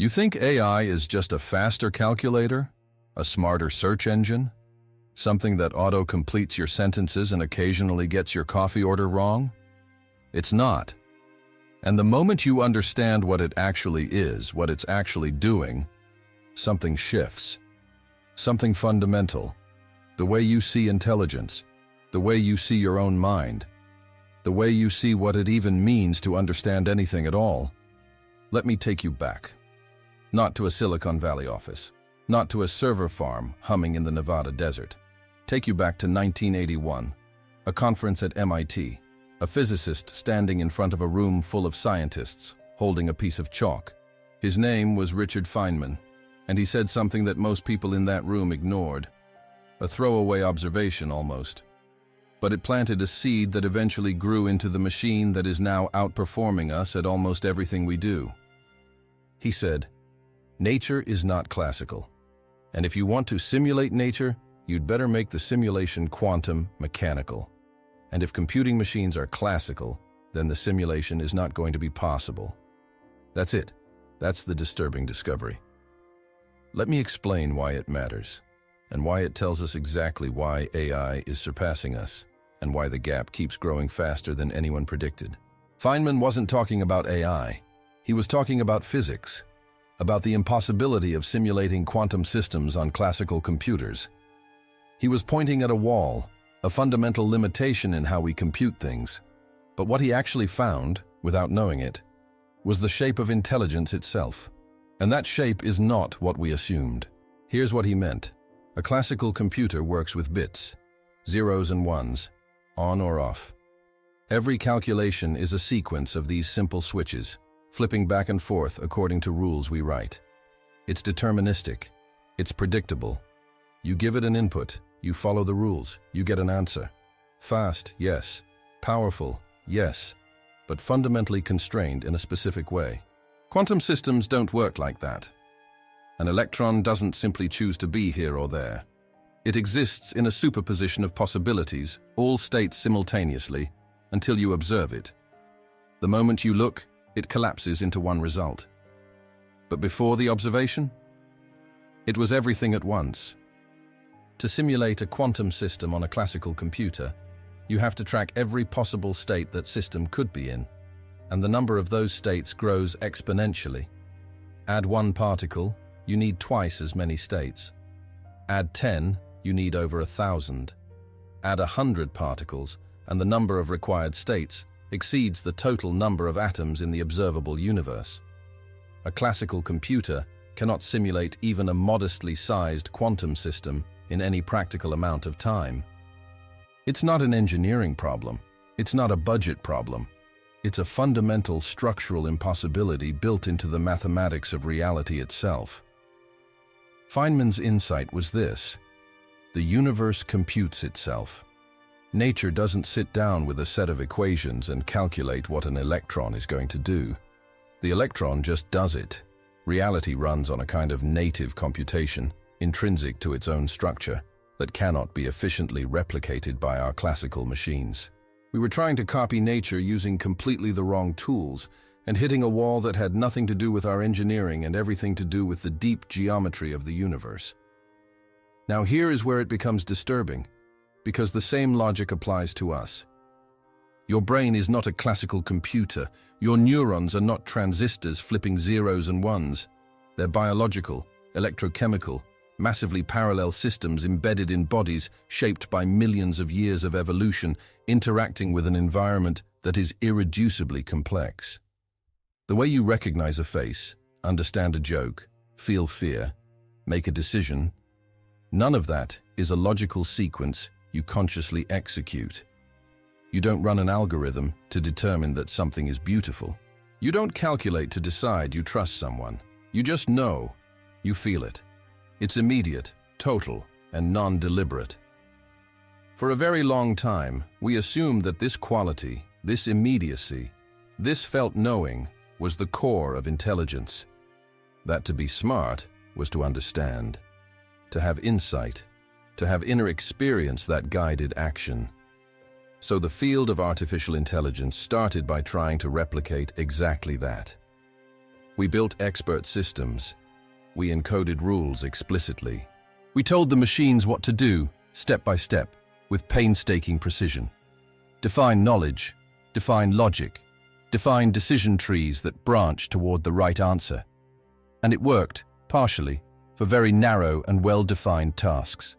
You think AI is just a faster calculator? A smarter search engine? Something that auto-completes your sentences and occasionally gets your coffee order wrong? It's not. And the moment you understand what it actually is, what it's actually doing, something shifts. Something fundamental. The way you see intelligence, the way you see your own mind, the way you see what it even means to understand anything at all. Let me take you back. Not to a Silicon Valley office, not to a server farm humming in the Nevada desert. Take you back to 1981, a conference at MIT, a physicist standing in front of a room full of scientists, holding a piece of chalk. His name was Richard Feynman, and he said something that most people in that room ignored. A throwaway observation almost. But it planted a seed that eventually grew into the machine that is now outperforming us at almost everything we do. He said, "Nature is not classical, and if you want to simulate nature, you'd better make the simulation quantum mechanical. And if computing machines are classical, then the simulation is not going to be possible." That's it. That's the disturbing discovery. Let me explain why it matters, and why it tells us exactly why AI is surpassing us, and why the gap keeps growing faster than anyone predicted. Feynman wasn't talking about AI. He was talking about physics, about the impossibility of simulating quantum systems on classical computers. He was pointing at a wall, a fundamental limitation in how we compute things. But what he actually found, without knowing it, was the shape of intelligence itself. And that shape is not what we assumed. Here's what he meant. A classical computer works with bits, zeros and ones, on or off. Every calculation is a sequence of these simple switches, flipping back and forth according to rules we write. It's deterministic. It's predictable. You give it an input, you follow the rules, you get an answer. Fast, yes. Powerful, yes. But fundamentally constrained in a specific way. Quantum systems don't work like that. An electron doesn't simply choose to be here or there. It exists in a superposition of possibilities, all states simultaneously, until you observe it. The moment you look, it collapses into one result. But before the observation, it was everything at once. To simulate a quantum system on a classical computer, you have to track every possible state that system could be in, and the number of those states grows exponentially. Add one particle, you need twice as many states. Add 10, you need over 1,000. Add 100 particles, and the number of required states exceeds the total number of atoms in the observable universe. A classical computer cannot simulate even a modestly sized quantum system in any practical amount of time. It's not an engineering problem. It's not a budget problem. It's a fundamental structural impossibility built into the mathematics of reality itself. Feynman's insight was this: the universe computes itself. Nature doesn't sit down with a set of equations and calculate what an electron is going to do. The electron just does it. Reality runs on a kind of native computation, intrinsic to its own structure, that cannot be efficiently replicated by our classical machines. We were trying to copy nature using completely the wrong tools and hitting a wall that had nothing to do with our engineering and everything to do with the deep geometry of the universe. Now here is where it becomes disturbing, because the same logic applies to us. Your brain is not a classical computer. Your neurons are not transistors flipping zeros and ones. They're biological, electrochemical, massively parallel systems embedded in bodies shaped by millions of years of evolution, interacting with an environment that is irreducibly complex. The way you recognize a face, understand a joke, feel fear, make a decision, none of that is a logical sequence you consciously execute. You don't run an algorithm to determine that something is beautiful. You don't calculate to decide you trust someone. You just know. You feel it. It's immediate, total, and non-deliberate. For a very long time, we assumed that this quality, this immediacy, this felt knowing was the core of intelligence. That to be smart was to understand, to have insight, to have inner experience that guided action. So the field of artificial intelligence started by trying to replicate exactly that. We built expert systems. We encoded rules explicitly. We told the machines what to do, step by step, with painstaking precision. Define knowledge, define logic, define decision trees that branch toward the right answer. And it worked, partially, for very narrow and well-defined tasks.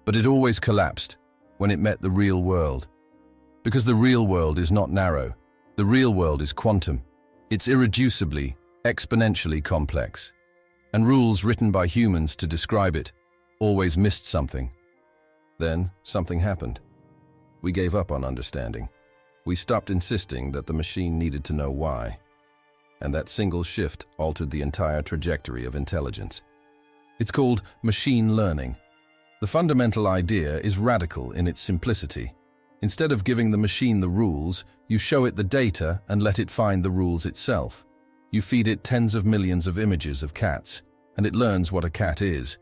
But it always collapsed when it met the real world. Because the real world is not narrow. The real world is quantum. It's irreducibly, exponentially complex. And rules written by humans to describe it always missed something. Then something happened. We gave up on understanding. We stopped insisting that the machine needed to know why. And that single shift altered the entire trajectory of intelligence. It's called machine learning. The fundamental idea is radical in its simplicity. Instead of giving the machine the rules, you show it the data and let it find the rules itself. You feed it tens of millions of images of cats, and it learns what a cat is.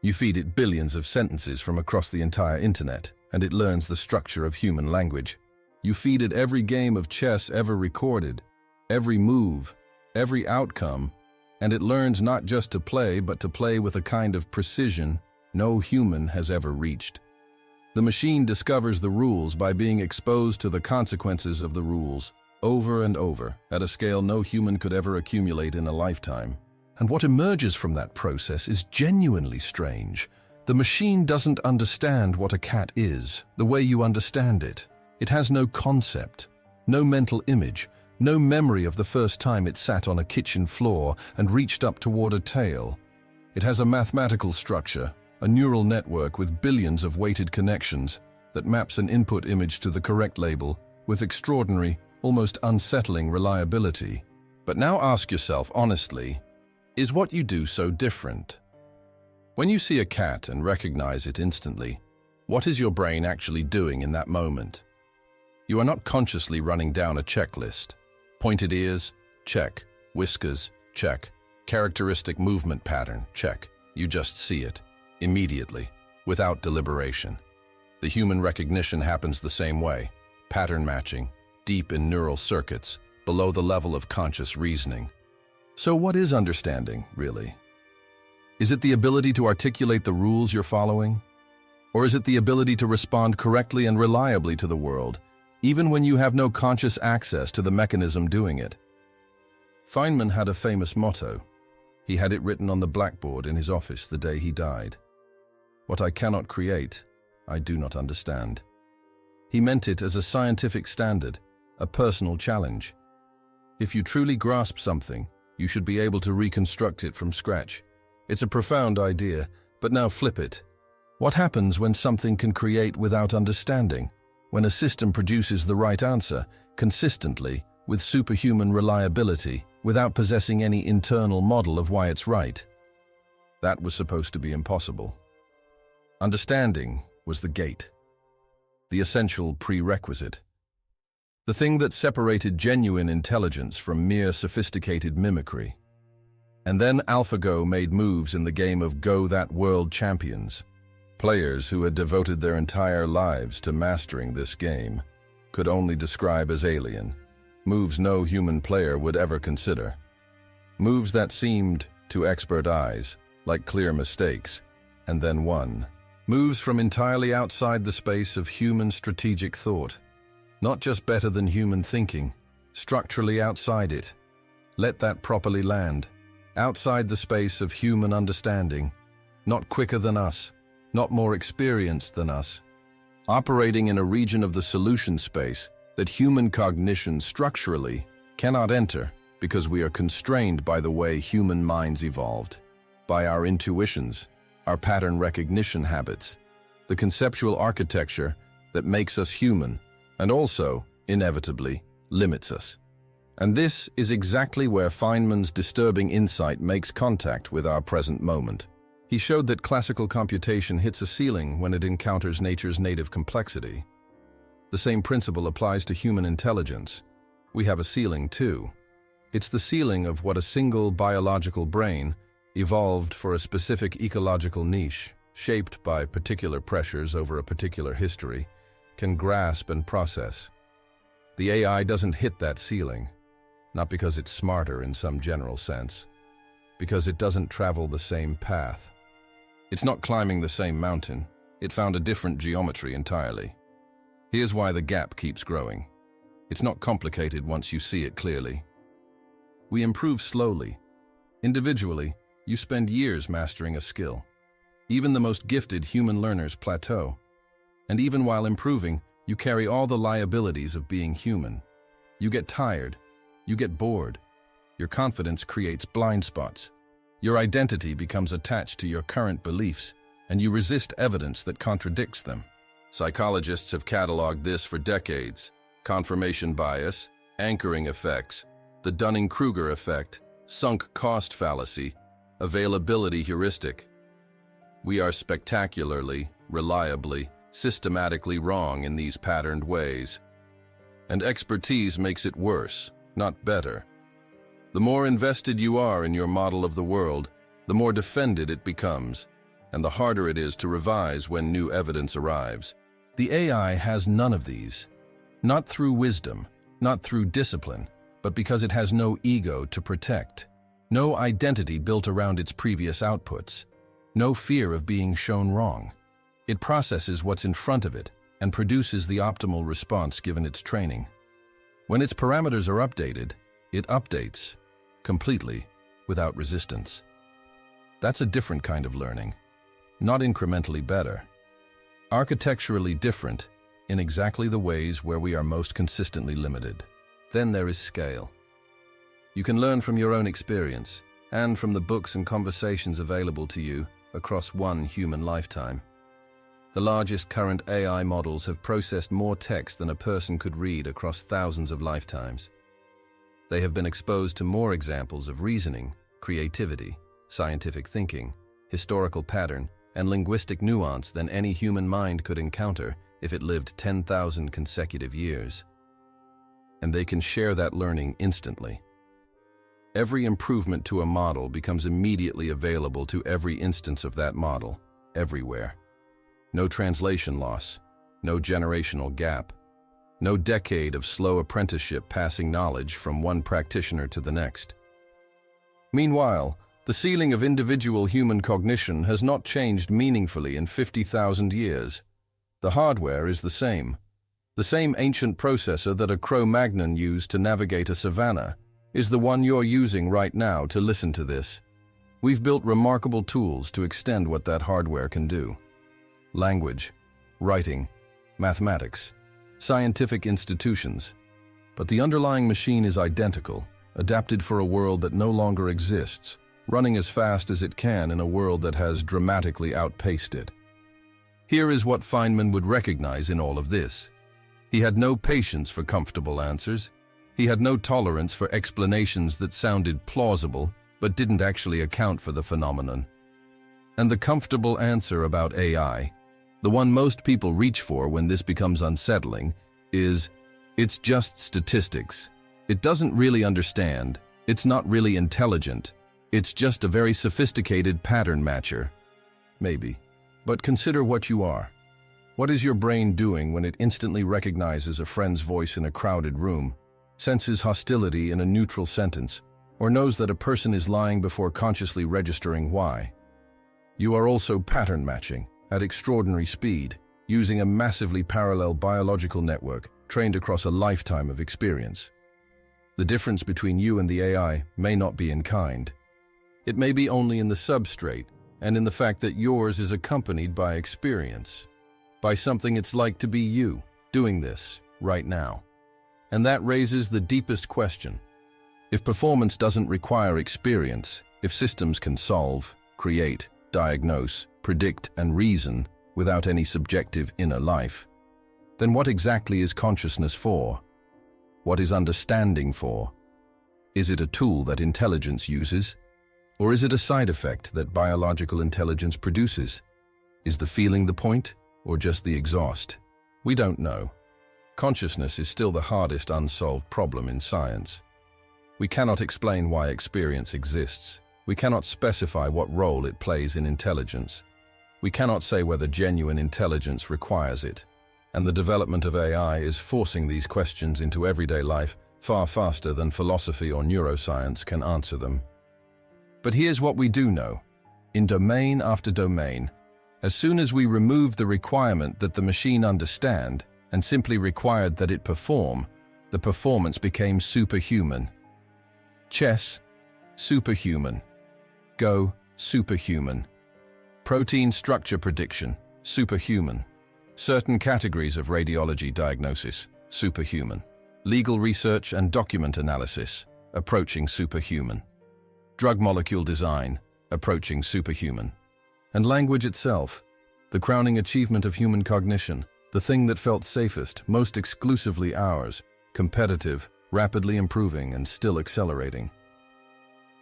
You feed it billions of sentences from across the entire internet, and it learns the structure of human language. You feed it every game of chess ever recorded, every move, every outcome, and it learns not just to play, but to play with a kind of precision no human has ever reached. The machine discovers the rules by being exposed to the consequences of the rules, over and over, at a scale no human could ever accumulate in a lifetime. And what emerges from that process is genuinely strange. The machine doesn't understand what a cat is, the way you understand it. It has no concept, no mental image, no memory of the first time it sat on a kitchen floor and reached up toward a tail. It has a mathematical structure, a neural network with billions of weighted connections that maps an input image to the correct label with extraordinary, almost unsettling reliability. But now ask yourself honestly, is what you do so different? When you see a cat and recognize it instantly, what is your brain actually doing in that moment? You are not consciously running down a checklist. Pointed ears? Check. Whiskers? Check. Characteristic movement pattern? Check. You just see it, immediately, without deliberation. The human recognition happens the same way, pattern matching, deep in neural circuits, below the level of conscious reasoning. So what is understanding, really? Is it the ability to articulate the rules you're following? Or is it the ability to respond correctly and reliably to the world, even when you have no conscious access to the mechanism doing it? Feynman had a famous motto. He had it written on the blackboard in his office the day he died. What I cannot create, I do not understand. He meant it as a scientific standard, a personal challenge. If you truly grasp something, you should be able to reconstruct it from scratch. It's a profound idea, but now flip it. What happens when something can create without understanding? When a system produces the right answer, consistently, with superhuman reliability, without possessing any internal model of why it's right? That was supposed to be impossible. Understanding was the gate, the essential prerequisite. The thing that separated genuine intelligence from mere sophisticated mimicry. And then AlphaGo made moves in the game of Go That World Champions. Players who had devoted their entire lives to mastering this game could only describe as alien, moves no human player would ever consider. Moves that seemed, to expert eyes, like clear mistakes, and then won. Moves from entirely outside the space of human strategic thought. Not just better than human thinking, structurally outside it. Let that properly land. Outside the space of human understanding. Not quicker than us, not more experienced than us. Operating in a region of the solution space that human cognition structurally cannot enter because we are constrained by the way human minds evolved, by our intuitions, our pattern recognition habits, the conceptual architecture that makes us human, and also, inevitably, limits us. And this is exactly where Feynman's disturbing insight makes contact with our present moment. He showed that classical computation hits a ceiling when it encounters nature's native complexity. The same principle applies to human intelligence. We have a ceiling too. It's the ceiling of what a single biological brain, evolved for a specific ecological niche, shaped by particular pressures over a particular history, can grasp and process. The AI doesn't hit that ceiling. not because it's smarter in some general sense, because it doesn't travel the same path. It's not climbing the same mountain. It found a different geometry entirely. Here's why the gap keeps growing. It's not complicated once you see it clearly. We improve slowly. Individually, you spend years mastering a skill. Even the most gifted human learners plateau. And even while improving, you carry all the liabilities of being human. You get tired. You get bored. Your confidence creates blind spots. Your identity becomes attached to your current beliefs, and you resist evidence that contradicts them. Psychologists have cataloged this for decades. Confirmation bias, anchoring effects, the Dunning-Kruger effect, sunk cost fallacy, availability heuristic. We are spectacularly, reliably, systematically wrong in these patterned ways. And expertise makes it worse, not better. The more invested you are in your model of the world, the more defended it becomes, and the harder it is to revise when new evidence arrives. The AI has none of these. Not through wisdom, not through discipline, but because it has no ego to protect, no identity built around its previous outputs, no fear of being shown wrong. It processes what's in front of it and produces the optimal response given its training. When its parameters are updated, it updates, completely, without resistance. That's a different kind of learning, not incrementally better. Architecturally different in exactly the ways where we are most consistently limited. Then there is scale. You can learn from your own experience and from the books and conversations available to you across one human lifetime. The largest current AI models have processed more text than a person could read across thousands of lifetimes. They have been exposed to more examples of reasoning, creativity, scientific thinking, historical pattern, and linguistic nuance than any human mind could encounter if it lived 10,000 consecutive years. And they can share that learning instantly. Every improvement to a model becomes immediately available to every instance of that model, everywhere. No translation loss, no generational gap, no decade of slow apprenticeship passing knowledge from one practitioner to the next. Meanwhile, the ceiling of individual human cognition has not changed meaningfully in 50,000 years. The hardware is the same. The same ancient processor that a Cro-Magnon used to navigate a savanna is the one you're using right now to listen to this. We've built remarkable tools to extend what that hardware can do. Language, writing, mathematics, scientific institutions. But the underlying machine is identical, adapted for a world that no longer exists, running as fast as it can in a world that has dramatically outpaced it. Here is what Feynman would recognize in all of this. He had no patience for comfortable answers. He had no tolerance for explanations that sounded plausible but didn't actually account for the phenomenon. And the comfortable answer about AI, the one most people reach for when this becomes unsettling, is, it's just statistics. It doesn't really understand. It's not really intelligent. It's just a very sophisticated pattern matcher. Maybe. But consider what you are. What is your brain doing when it instantly recognizes a friend's voice in a crowded room, senses hostility in a neutral sentence, or knows that a person is lying before consciously registering why? You are also pattern matching at extraordinary speed, using a massively parallel biological network trained across a lifetime of experience. The difference between you and the AI may not be in kind. It may be only in the substrate and in the fact that yours is accompanied by experience, by something it's like to be you, doing this right now. And that raises the deepest question. If performance doesn't require experience, if systems can solve, create, diagnose, predict, and reason without any subjective inner life, then what exactly is consciousness for? What is understanding for? Is it a tool that intelligence uses? Or is it a side effect that biological intelligence produces? Is the feeling the point, or just the exhaust? We don't know. Consciousness is still the hardest unsolved problem in science. We cannot explain why experience exists. We cannot specify what role it plays in intelligence. We cannot say whether genuine intelligence requires it. And the development of AI is forcing these questions into everyday life far faster than philosophy or neuroscience can answer them. But here's what we do know. In domain after domain, as soon as we removed the requirement that the machine understand and simply required that it perform, the performance became superhuman. Chess, superhuman. Go, superhuman. Protein structure prediction, superhuman. Certain categories of radiology diagnosis, superhuman. Legal research and document analysis, approaching superhuman. Drug molecule design, approaching superhuman. And language itself, the crowning achievement of human cognition, the thing that felt safest, most exclusively ours, competitive, rapidly improving, and still accelerating.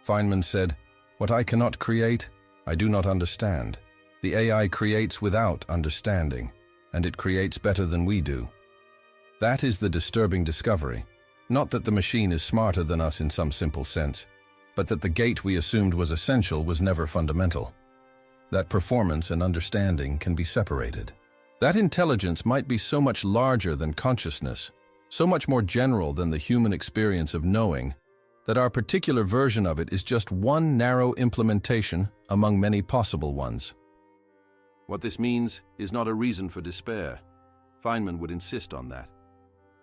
Feynman said, "What I cannot create, I do not understand. The AI creates without understanding, and it creates better than we do." That is the disturbing discovery. Not that the machine is smarter than us in some simple sense, but that the gate we assumed was essential was never fundamental. That performance and understanding can be separated. That intelligence might be so much larger than consciousness, so much more general than the human experience of knowing, that our particular version of it is just one narrow implementation among many possible ones. What this means is not a reason for despair. Feynman would insist on that.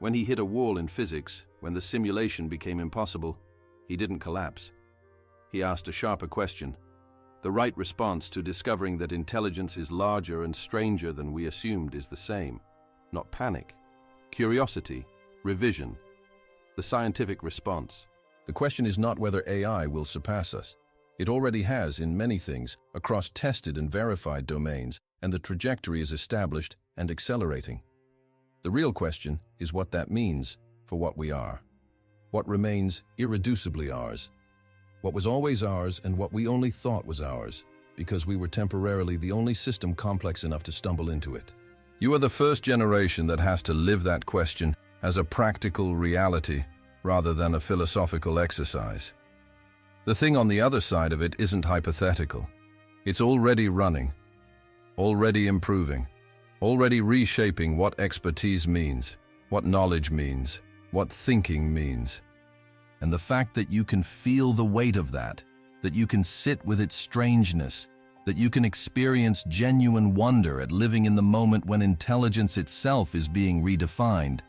When he hit a wall in physics, when the simulation became impossible, he didn't collapse. He asked a sharper question, the right response to discovering that intelligence is larger and stranger than we assumed is the same. Not panic, curiosity, revision, the scientific response. The question is not whether AI will surpass us. It already has in many things across tested and verified domains, and the trajectory is established and accelerating. The real question is what that means for what we are. What remains irreducibly ours. What was always ours and what we only thought was ours, because we were temporarily the only system complex enough to stumble into it. You are the first generation that has to live that question as a practical reality rather than a philosophical exercise. The thing on the other side of it isn't hypothetical. It's already running, already improving, already reshaping what expertise means, what knowledge means, what thinking means. And the fact that you can feel the weight of that you can sit with its strangeness, that you can experience genuine wonder at living in the moment when intelligence itself is being redefined,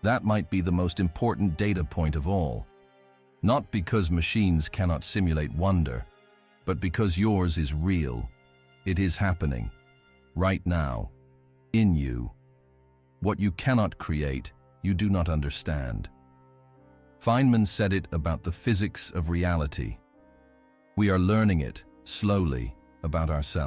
that might be the most important data point of all. Not because machines cannot simulate wonder, but because yours is real. It is happening, right now, in you. What you cannot create, you do not understand. Feynman said it about the physics of reality. We are learning it, slowly, about ourselves.